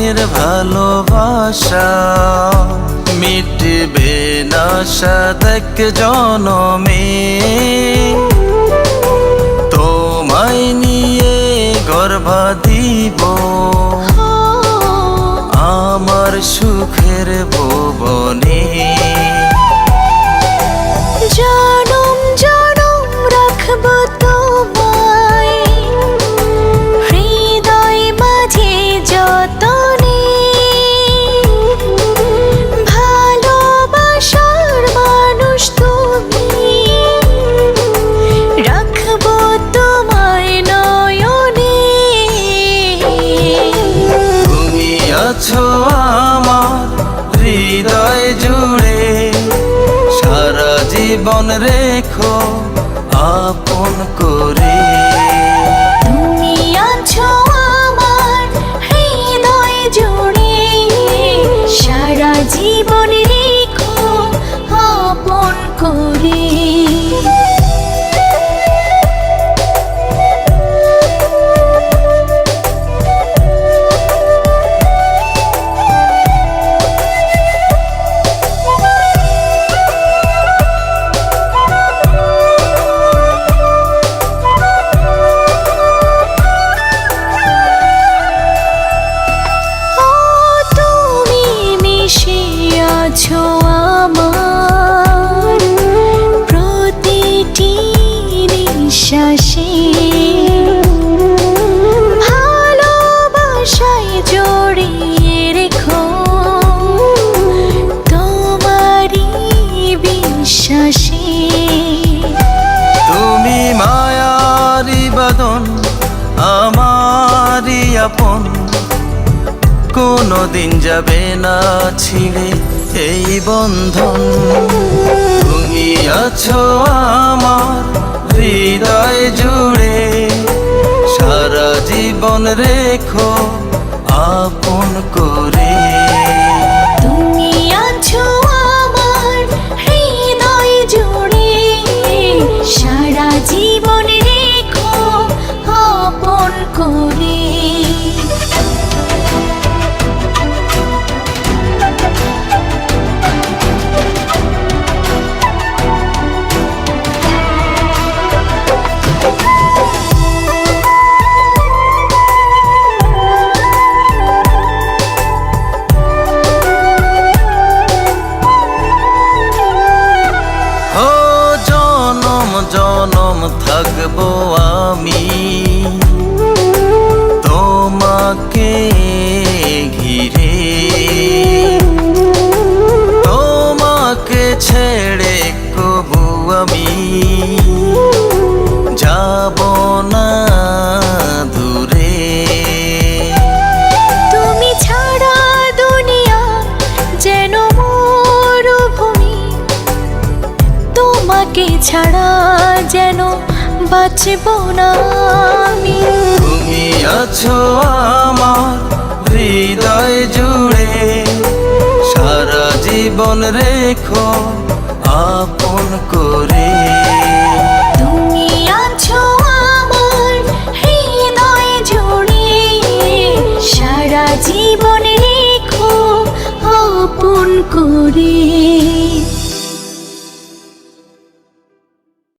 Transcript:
প্রাণের ভালোবাসা মিটবে না সাদেক জনমে। তোমায় নিয়ে গর্ভা দিব আমার সুখের ভুবনে। জনম জনম রাখবো তোমায় হৃদয় মাঝে যতনে। ভালোবাসার মানুষ তুমি, রাখবো তোমায় নয়নে। তুমি আছো আমার হৃদয় জুড়ে, সারা জীবন রেখো আপন করে। তুমি আছো আমার হৃদয় জুড়ে, সারা জীবন রেখো আপন করে। আছো আমার প্রতিটি নিঃশ্বাসে, ভালোবাসায় জড়িয়ে রেখো তোমারই বিশ্বাসে। তুমি মায়ারি বাঁধন আমারই আপন, কোনদিন যাবে না ছিঁড়ে এই বন্ধন। তুমি আছো আমার হৃদয় জুড়ে, সারা জীবন রেখো আপন করে। তুমি আছো আমার হৃদয় জুড়ে, সারা জীবন রেখো আপন করে। জনম থাকবো আমি তোমাকে ঘিরে, তোমাকে ছেড়ে কবু আমি যাব না দূরে। তুমি ছাড়া দুনিয়া যেন মরুভূমি, তোমাকে ছাড়া যেন বাঁচব না আমি। তুমি আছো আমার হৃদয় জুড়ে, সারা জীবন রেখো আপন করে। তুমি আছো আমার হৃদয় জুড়ে, সারা জীবন রেখো আপন করে।